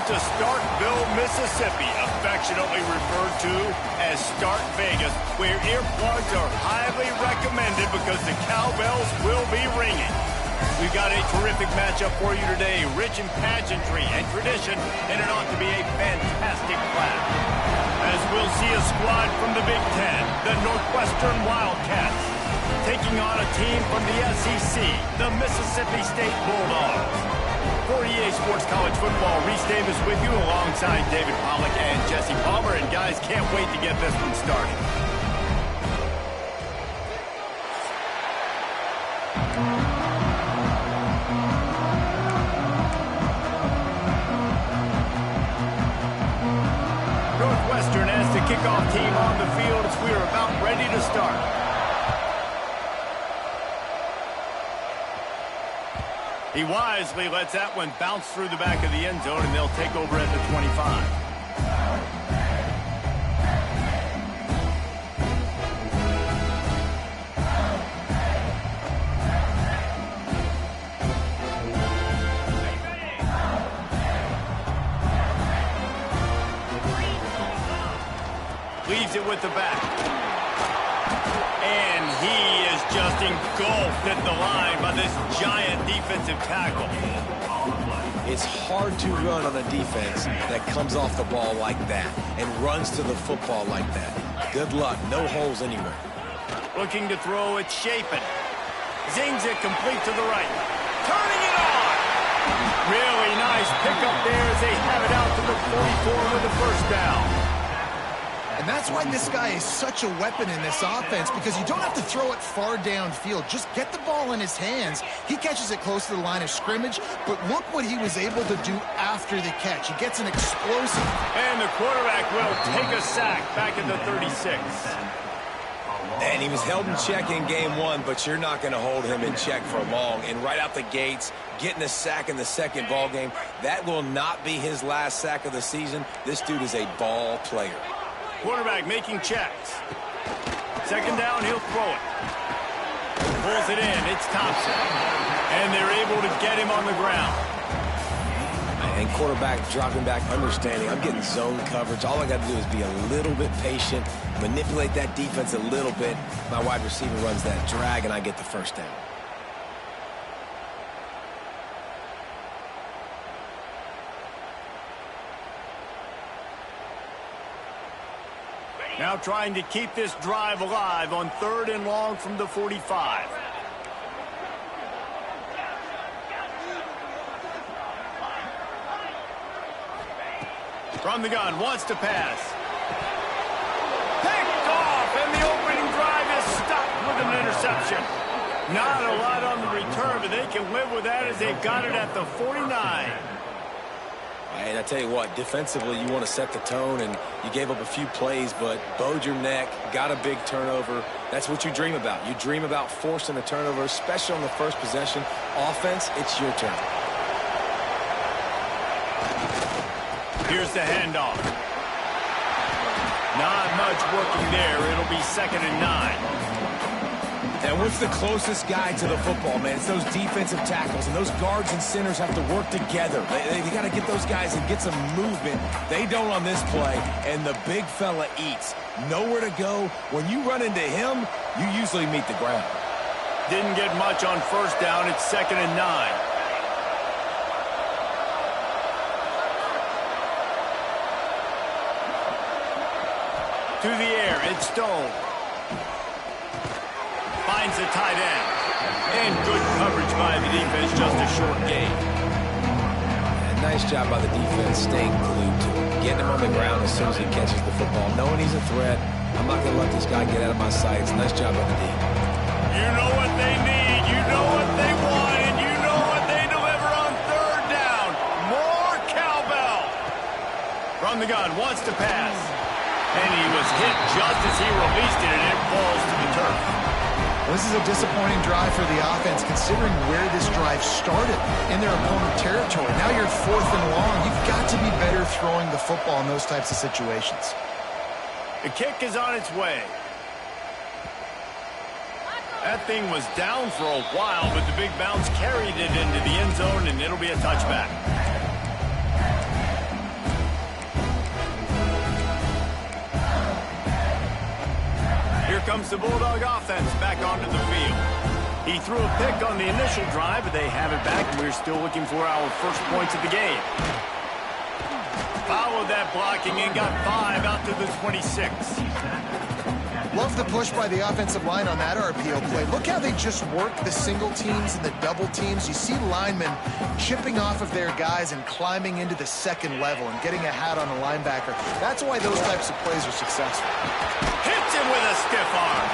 to Starkville, Mississippi, affectionately referred to as Stark Vegas, where earplugs are highly recommended because the cowbells will be ringing. We've got a terrific matchup for you today, rich in pageantry and tradition, and it ought to be a fantastic clash. As we'll see a squad from the Big Ten, the Northwestern Wildcats, taking on a team from the SEC, the Mississippi State Bulldogs. For EA Sports College Football, Reese Davis with you alongside David Pollack and Jesse Palmer. And guys, can't wait to get this one started. Northwestern has the kickoff team on the field as we are about ready to start. He wisely lets that one bounce through the back of the end zone, and they'll take over at the 25. Leaves it with the back. And he is just engulfed at the line by this giant defensive tackle. It's hard to run on a defense that comes off the ball like that and runs to the football like that. Good luck. No holes anywhere. Looking to throw, it's Shapen. Zings it complete to the right. Turning it on! Really nice pickup there as they have it out to the 44 with the first down. And that's why this guy is such a weapon in this offense, because you don't have to throw it far downfield. Just get the ball in his hands. He catches it close to the line of scrimmage, but look what he was able to do after the catch. He gets an explosive. And the quarterback will take a sack back at the 36. And he was held in check in game one, but you're not going to hold him in check for long. And right out the gates, getting a sack in the second ball game, that will not be his last sack of the season. This dude is a ball player. Quarterback making checks. Second down, he'll throw it. Pulls it in, it's Thompson. And they're able to get him on the ground. And quarterback dropping back, understanding, I'm getting zone coverage. All I got to do is be a little bit patient, manipulate that defense a little bit. My wide receiver runs that drag, and I get the first down. Now trying to keep this drive alive on 3rd and long from the 45. From the gun, wants to pass. Picked off, and the opening drive is stopped with an interception. Not a lot on the return, but they can live with that as they've got it at the 49. And I tell you what, defensively, you want to set the tone, and you gave up a few plays, but bowed your neck, got a big turnover. That's what you dream about. You dream about forcing a turnover, especially on the first possession. Offense, it's your turn. Here's the handoff. Not much working there. It'll be 2nd and 9. And what's the closest guy to the football, man? It's those defensive tackles, and those guards and centers have to work together. They got to get those guys and get some movement. They don't on this play, and the big fella eats. Nowhere to go. When you run into him, you usually meet the ground. Didn't get much on first down. It's 2nd and 9. To the air, it's Stone. Finds the tight end. And good coverage by the defense, just a short gain. And nice job by the defense staying glued to him. Getting him on the ground as soon as he catches the football. Knowing he's a threat, I'm not going to let this guy get out of my sights. Nice job by the D. You know what they need, you know what they want, and you know what they deliver on 3rd down. More cowbell. From the gun, wants to pass. And he was hit just as he released it, and it falls to the turf. Well, this is a disappointing drive for the offense, considering where this drive started in their opponent territory. Now you're 4th and long. You've got to be better throwing the football in those types of situations. The kick is on its way. That thing was down for a while, but the big bounce carried it into the end zone, and it'll be a touchback. comes the Bulldog offense back onto the field. He threw a pick on the initial drive, but they have it back, and we're still looking for our first points of the game. Followed that blocking and got 5 out to the 26. Love the push by the offensive line on that RPO play. Look how they just work the single teams and the double teams. You see linemen chipping off of their guys and climbing into the second level and getting a hat on a linebacker. That's why those types of plays are successful. Hits him with a stiff arm.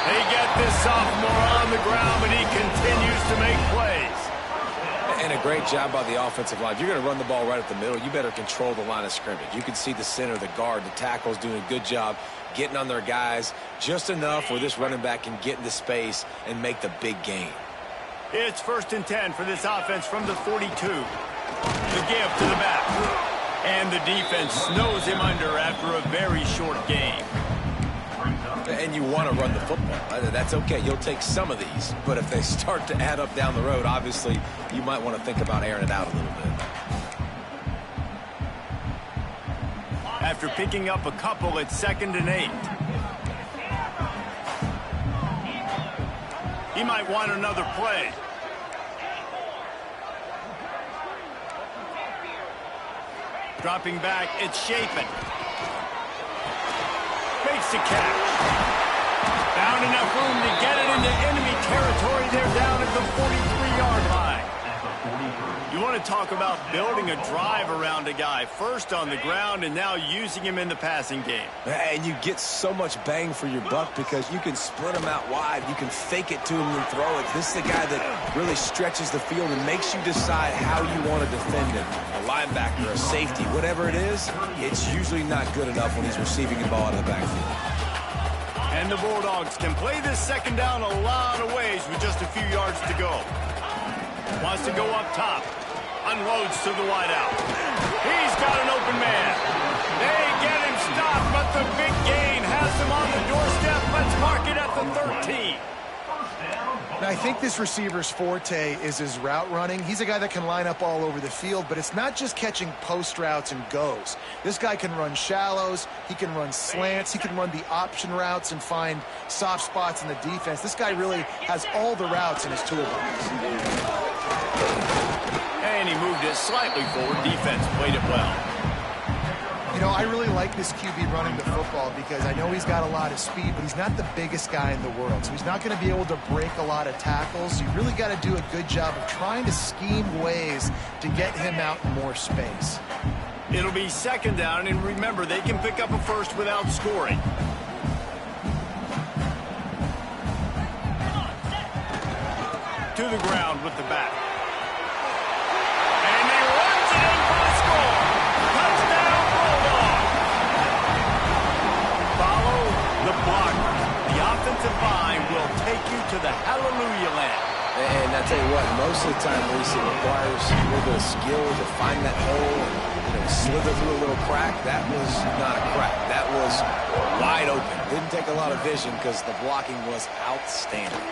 They get this sophomore on the ground, but he continues to make plays. And a great job by the offensive line. If you're going to run the ball right up the middle, you better control the line of scrimmage. You can see the center, the guard, the tackles doing a good job getting on their guys just enough where this running back can get into space and make the big gain. It's 1st and 10 for this offense from the 42. The give to the back. And the defense snows him under after a very short game. And you want to run the football. That's okay. You'll take some of these. But if they start to add up down the road, obviously, you might want to think about airing it out a little bit. After picking up a couple, it's 2nd and 8. He might want another play. Dropping back, it's Chapin. Makes the catch. Found enough room to get it into enemy territory. They're down at the 43-yard line. You want to talk about building a drive around a guy. First on the ground and now using him in the passing game. And you get so much bang for your buck because you can split him out wide. You can fake it to him and throw it. This is the guy that really stretches the field and makes you decide how you want to defend him. A linebacker, a safety, whatever it is, it's usually not good enough when he's receiving the ball out of the backfield. And the Bulldogs can play this 2nd down a lot of ways with just a few yards to go. Wants to go up top. Unloads to the wideout. He's got an open man. They get him stopped, but the big gain has him on the doorstep. Let's mark it at the 13. Now, I think this receiver's forte is his route running. He's a guy that can line up all over the field, but it's not just catching post routes and goes. This guy can run shallows, he can run slants, he can run the option routes and find soft spots in the defense. This guy really has all the routes in his toolbox. And he moved it slightly forward. Defense played it well. You know, I really like this QB running the football because I know he's got a lot of speed, but he's not the biggest guy in the world. So he's not going to be able to break a lot of tackles. You really got to do a good job of trying to scheme ways to get him out in more space. It'll be 2nd down, and remember, they can pick up a first without scoring. To the ground with the back. And he runs it in for the score. Touchdown, Bulldog. Follow the blocker. The offensive line will take you to the hallelujah land. And I tell you what, most of the time, Reese, it requires a little bit of skill to find that hole and slither through a little crack. That was not a crack. That was wide open. Didn't take a lot of vision because the blocking was outstanding.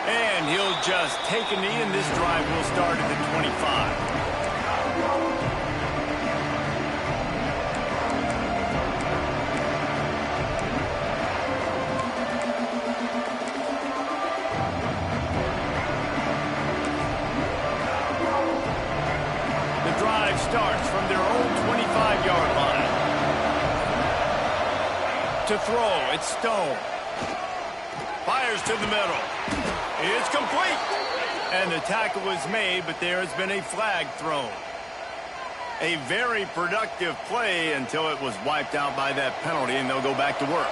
And he'll just take a knee, and this drive will start at the 25. The drive starts from their own 25-yard line. To throw, it's Stone. Fires to the middle. It's complete. And the tackle was made, but there has been a flag thrown. A very productive play until it was wiped out by that penalty, and they'll go back to work.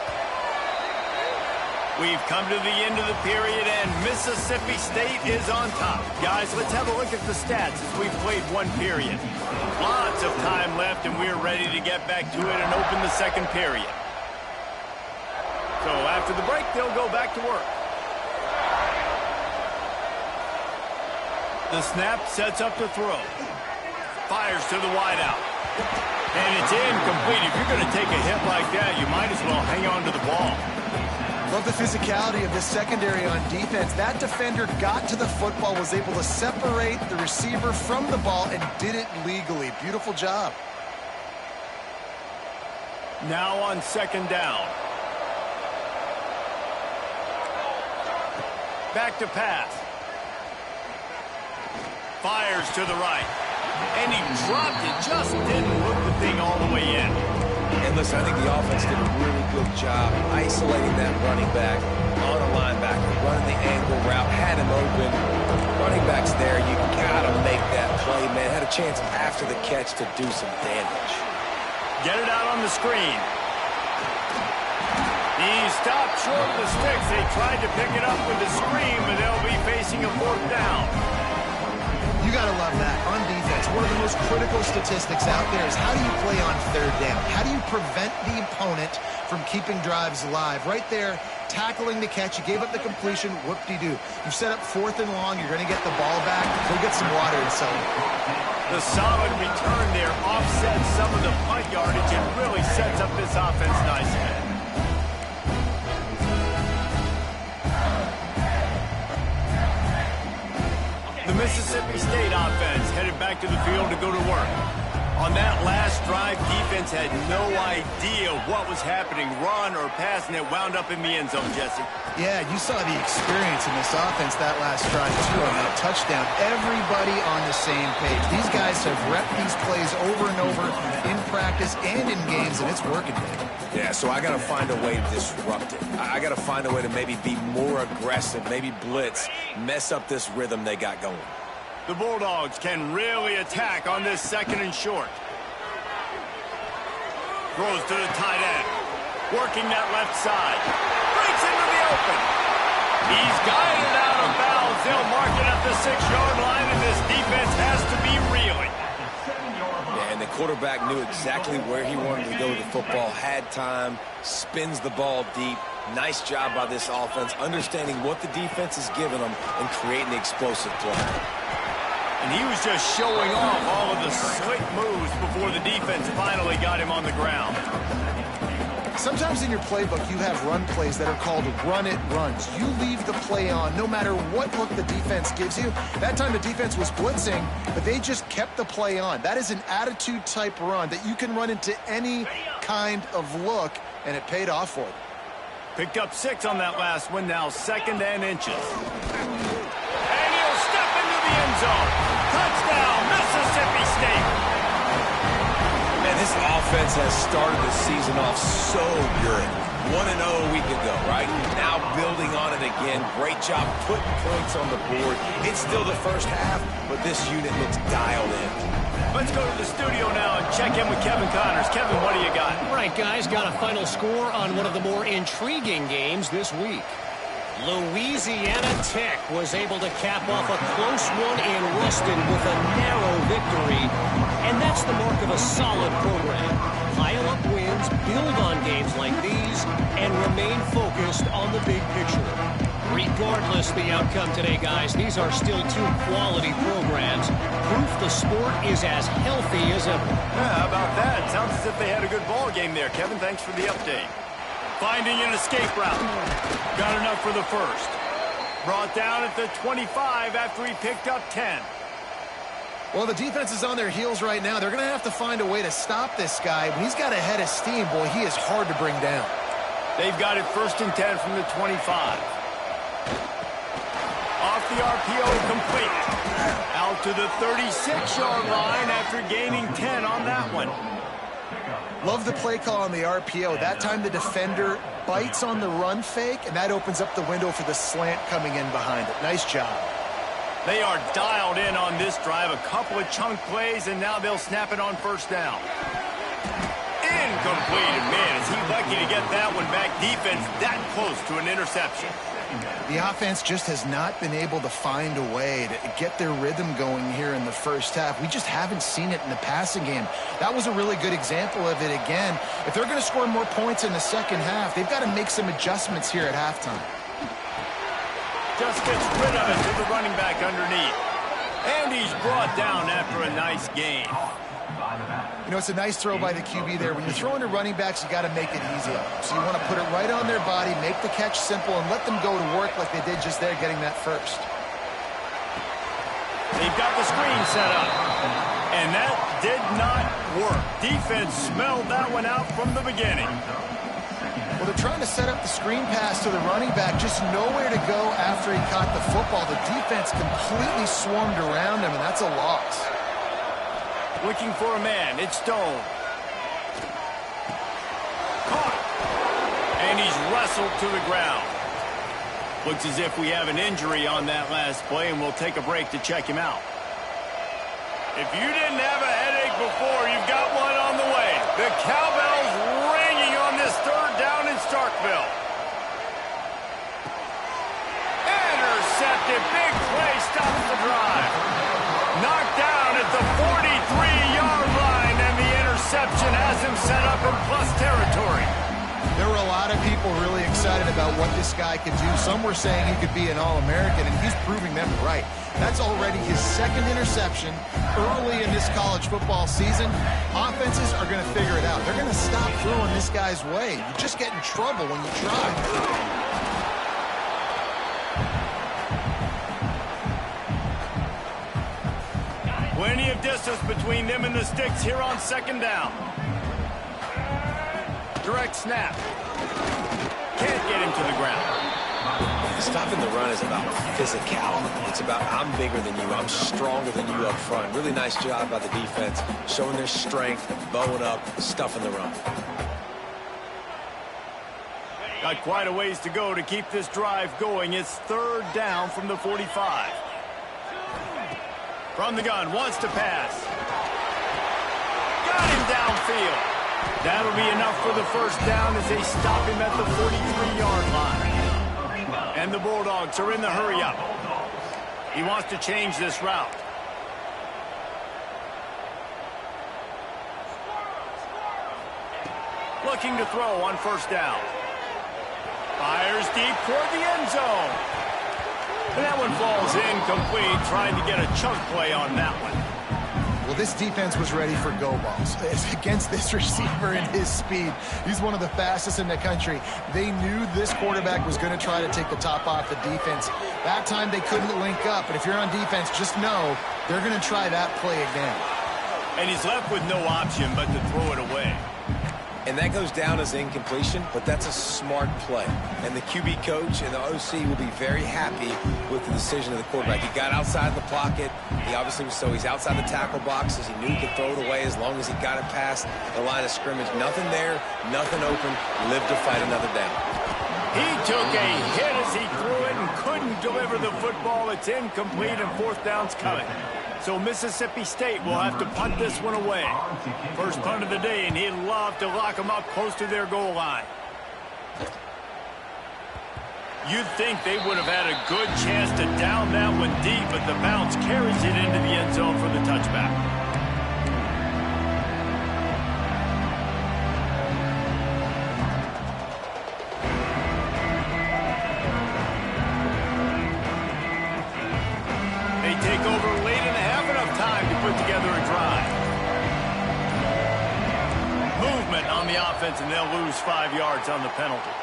We've come to the end of the period, and Mississippi State is on top. Guys, let's have a look at the stats as we've played one period. Lots of time left, and we're ready to get back to it and open the 2nd period. So after the break, they'll go back to work. The snap sets up the throw. Fires to the wideout. And it's incomplete. If you're going to take a hit like that, you might as well hang on to the ball. Love the physicality of the secondary on defense. That defender got to the football, was able to separate the receiver from the ball, and did it legally. Beautiful job. Now on second down. Back to pass. Fires to the right. And he dropped it. Just didn't hook the thing all the way in. And listen, I think the offense did a really good job isolating that running back on a linebacker, running the angle route, had him open. Running back's there. You got to make that play, man. Had a chance after the catch to do some damage. Get it out on the screen. He stopped short of the sticks. They tried to pick it up with the screen, but they'll be facing a fourth down. You got to love that. On defense, one of the most critical statistics out there is how do you play on third down? How do you prevent the opponent from keeping drives alive? Right there, tackling the catch. You gave up the completion. Whoop-de-doo. You've set up fourth and long. You're going to get the ball back. Go get some water and sell it. The solid return there offsets some of the punt yardage and really sets up this offense nicely. The Mississippi State offense headed back to the field to go to work. On that last drive, defense had no idea what was happening, run or pass, and it wound up in the end zone, Jesse. Yeah, you saw the experience in this offense that last drive, too, on that touchdown. Everybody on the same page. These guys have repped these plays over and over in practice and in games, and it's working. Yeah, so I got to find a way to disrupt it. I got to find a way to maybe be more aggressive, maybe blitz, mess up this rhythm they got going. The Bulldogs can really attack on this second and short. Throws to the tight end. Working that left side. Breaks into the open. He's guided out of bounds. They'll mark it at the 6-yard line, and this defense has to be reeling. Yeah, and the quarterback knew exactly where he wanted to go with the football, had time, spins the ball deep. Nice job by this offense, understanding what the defense is giving them and creating the explosive play. And he was just showing off all of the slick moves before the defense finally got him on the ground. Sometimes in your playbook, you have run plays that are called run-it runs. You leave the play on no matter what look the defense gives you. That time the defense was blitzing, but they just kept the play on. That is an attitude-type run that you can run into any kind of look, and it paid off for them. Picked up 6 on that last one, now second and inches. And he'll step into the end zone. Touchdown, Mississippi State. Man, this offense has started the season off so good. 1-0 a week ago, right? Now building on it again. Great job putting points on the board. It's still the first half, but this unit looks dialed in. Let's go to the studio now and check in with Kevin Connors. Kevin, what do you got? All right, guys, got a final score on one of the more intriguing games this week. Louisiana Tech was able to cap off a close one in Ruston with a narrow victory, and that's the mark of a solid program. Pile up wins, build on games like these, and remain focused on the big picture. Regardless the outcome today, guys, these are still 2 quality programs. Proof the sport is as healthy as ever. Yeah, how about that? Sounds as if they had a good ball game there. Kevin, thanks for the update. Finding an escape route. Got enough for the first. Brought down at the 25 after he picked up 10. Well, the defense is on their heels right now. They're going to have to find a way to stop this guy. When he's got a head of steam, boy, he is hard to bring down. They've got it first and 10 from the 25. Off the RPO, complete. Out to the 36-yard line after gaining 10 on that one. Love the play call on the RPO. That time the defender bites on the run fake, and that opens up the window for the slant coming in behind it. Nice job. They are dialed in on this drive. A couple of chunk plays, and now they'll snap it on first down. Incomplete. And man, is he lucky to get that one back. Defense that close to an interception. The offense just has not been able to find a way to get their rhythm going here in the first half. We just haven't seen it in the passing game. That was a really good example of it again. If they're going to score more points in the second half, they've got to make some adjustments here at halftime. Just gets rid of it to the running back underneath. And he's brought down after a nice gain. You know, it's a nice throw by the QB there. When you're throwing to running backs, you got to make it easy. So you want to put it right on their body, make the catch simple, and let them go to work like they did just there, getting that first. They've got the screen set up. And that did not work. Defense smelled that one out from the beginning. Well, they're trying to set up the screen pass to the running back, just nowhere to go after he caught the football. The defense completely swarmed around him, and that's a loss. Looking for a man. It's Stone. Caught. And he's wrestled to the ground. Looks as if we have an injury on that last play, and we'll take a break to check him out. If you didn't have a headache before, you've got one on the way. The cowbell's ringing on this third down in Starkville. Intercepted. Big play stops the drive. Knocked down at the 43-yard line, and the interception has him set up in plus territory. There were a lot of people really excited about what this guy could do. Some were saying he could be an All-American, and he's proving them right. That's already his second interception early in this college football season. Offenses are going to figure it out. They're going to stop throwing this guy's way. You just get in trouble when you try. Plenty of distance between them and the sticks here on second down. Direct snap. Can't get him to the ground. Stopping the run is about physicality. It's about I'm bigger than you. I'm stronger than you up front. Really nice job by the defense, showing their strength, bowing up, stuffing the run. Got quite a ways to go to keep this drive going. It's third down from the 45. From the gun, wants to pass. Got him downfield. That'll be enough for the first down as they stop him at the 43-yard line. And the Bulldogs are in the hurry-up. He wants to change this route. Looking to throw on first down. Fires deep toward the end zone. And that one falls incomplete, trying to get a chunk play on that one. Well, this defense was ready for go balls. Against this receiver and his speed, he's one of the fastest in the country. They knew this quarterback was going to try to take the top off the defense. That time they couldn't link up, but if you're on defense, just know they're going to try that play again. And he's left with no option but to throw it away. And that goes down as incompletion, but that's a smart play. And the QB coach and the OC will be very happy with the decision of the quarterback. He got outside the pocket. He obviously was so he's outside the tackle boxes. He knew he could throw it away as long as he got it past the line of scrimmage. Nothing there, nothing open. Lived to fight another down. He took a hit as he threw it and couldn't deliver the football. It's incomplete and fourth down's coming. So Mississippi State will have to punt this one away. First punt of the day, and he'd love to lock them up close to their goal line. You'd think they would have had a good chance to down that one deep, but the bounce carries it into the end zone for the touchback. Take over late in the half, enough time to put together a drive. Movement on the offense, and they'll lose 5 yards on the penalty.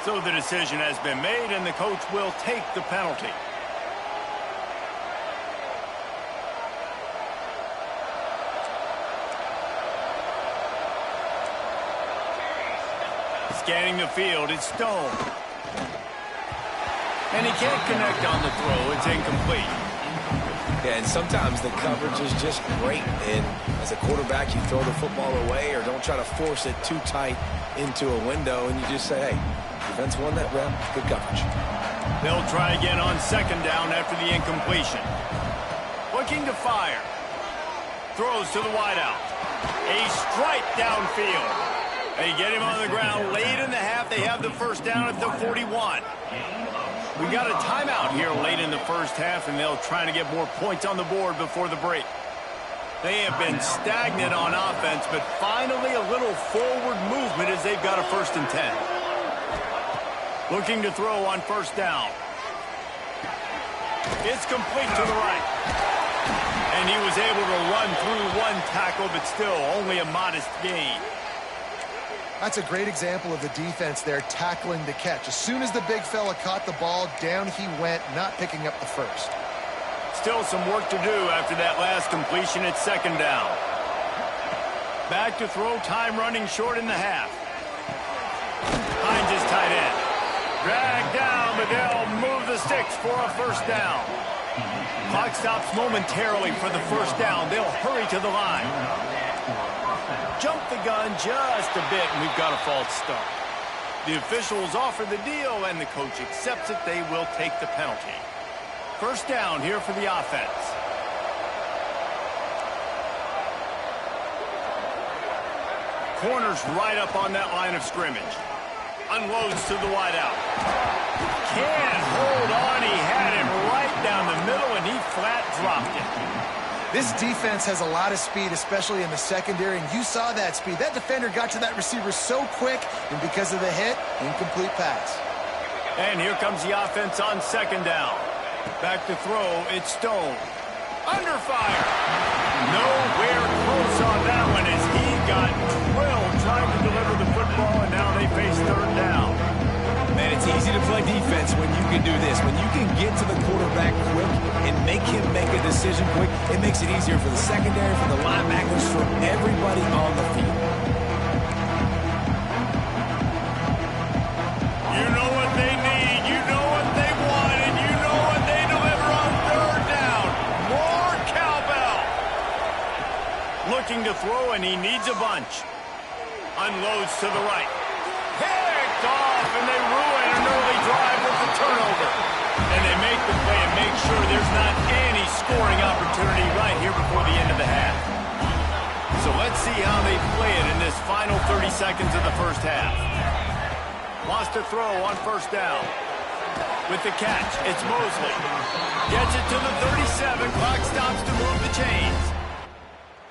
So the decision has been made, and the coach will take the penalty. Scanning the field, it's Stone. And he can't connect on the throw. It's incomplete. Yeah, and sometimes the coverage is just great. And as a quarterback, you throw the football away or don't try to force it too tight into a window, and you just say, hey, defense won that round. Good coverage. They'll try again on second down after the incompletion. Looking to fire. Throws to the wideout. A strike downfield. They get him on the ground late in the half. They have the first down at the 41. We got a timeout here late in the first half, and they'll try to get more points on the board before the break. They have been stagnant on offense, but finally a little forward movement as they've got a 1st and 10. Looking to throw on first down. It's complete to the right. And he was able to run through one tackle, but still only a modest gain. That's a great example of the defense there tackling the catch. As soon as the big fella caught the ball, down he went, not picking up the first. still some work to do after that last completion at second down. Back to throw, time running short in the half. Hines is tight end. Dragged down, but they'll move the sticks for a first down. Clock stops momentarily for the first down. They'll hurry to the line. Jump the gun just a bit, and we've got a false start. The officials offer the deal, and the coach accepts it. They will take the penalty. First down here for the offense. Corner's right up on that line of scrimmage. Unloads to the wideout. Can't hold on. He had him right down the middle, and he flat dropped it. This defense has a lot of speed, especially in the secondary, and you saw that speed. That defender got to that receiver so quick, and because of the hit, incomplete pass. And here comes the offense on second down. Back to throw, it's Stone. Under fire. Nowhere close on that one as he got drilled trying to deliver the football, and now they face third down. Man, it's easy to play defense when you can do this. When you can get to the quarterback quick and make him make a decision quick, it makes it easier for the secondary, for the linebackers, for everybody on the field. You know what they need, you know what they want, and you know what they deliver on third down. More cowbell. Looking to throw, and he needs a bunch. Unloads to the right. Picked off, and they ruin an early drive with the turnover. And they make the play and make sure there's not any scoring opportunity right here before the end of the half. So let's see how they play it in this final 30 seconds of the first half. Lost a throw on first down. With the catch, it's Mosley. Gets it to the 37. Clock stops to move the chains.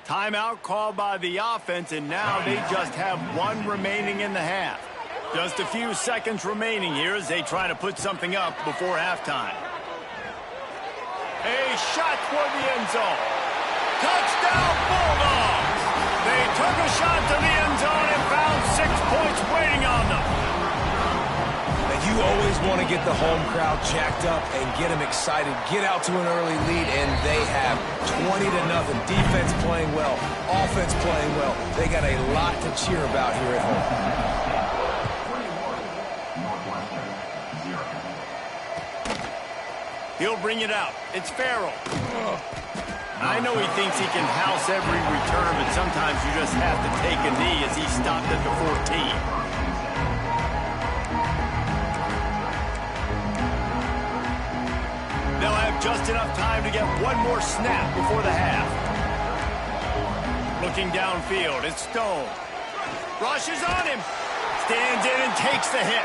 Timeout called by the offense, and now they just have one remaining in the half. Just a few seconds remaining here as they try to put something up before halftime. A shot toward the end zone. Touchdown, Bulldogs! They took a shot to the end zone and found 6 points waiting on them. You always want to get the home crowd jacked up and get them excited, get out to an early lead, and they have 20-0. Defense playing well, offense playing well. They got a lot to cheer about here at home. He'll bring it out. It's Farrell. I know he thinks he can house every return, but sometimes you just have to take a knee as he stopped at the 14. They'll have just enough time to get one more snap before the half. Looking downfield, it's Stone. Rushes on him. Stands in and takes the hit.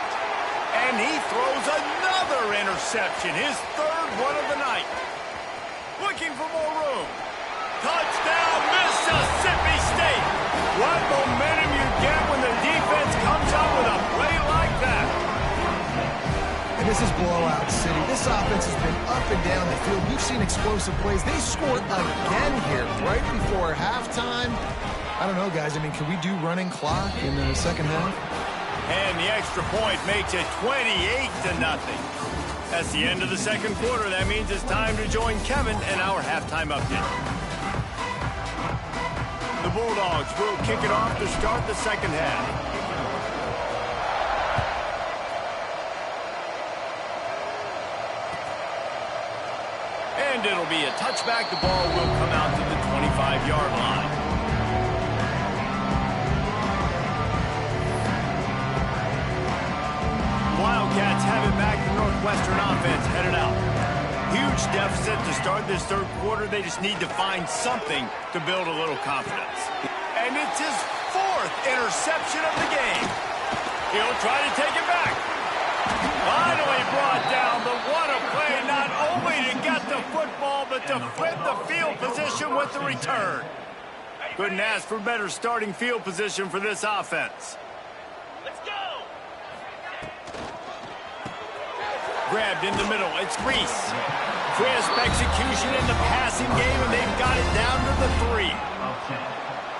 And he throws another interception, his third one of the night. Looking for more room. Touchdown, Mississippi State. What momentum you get when the defense comes out with a play like that. And this is blowout city. This offense has been up and down the field. We've seen explosive plays. They scored again here right before halftime. I don't know, guys. I mean, can we do running clock in the second half? And the extra point makes it 28-0. That's the end of the second quarter. That means it's time to join Kevin in our halftime update. The Bulldogs will kick it off to start the second half. And it'll be a touchback. The ball will come out to the 25-yard line. Wildcats have it back. The Northwestern offense headed out. Huge deficit to start this third quarter. They just need to find something to build a little confidence. And it's his fourth interception of the game. He'll try to take it back. Finally brought down, but what a play, not only to get the football, but to flip the field position with the return. Couldn't ask for better starting field position for this offense. Grabbed in the middle, it's Reese. Crisp execution in the passing game, and they've got it down to the 3.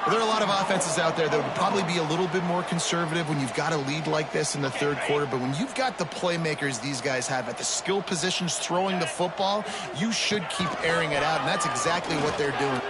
Well, there are a lot of offenses out there that would probably be a little bit more conservative when you've got a lead like this in the third quarter. But when you've got the playmakers these guys have at the skill positions throwing the football, you should keep airing it out. And that's exactly what they're doing.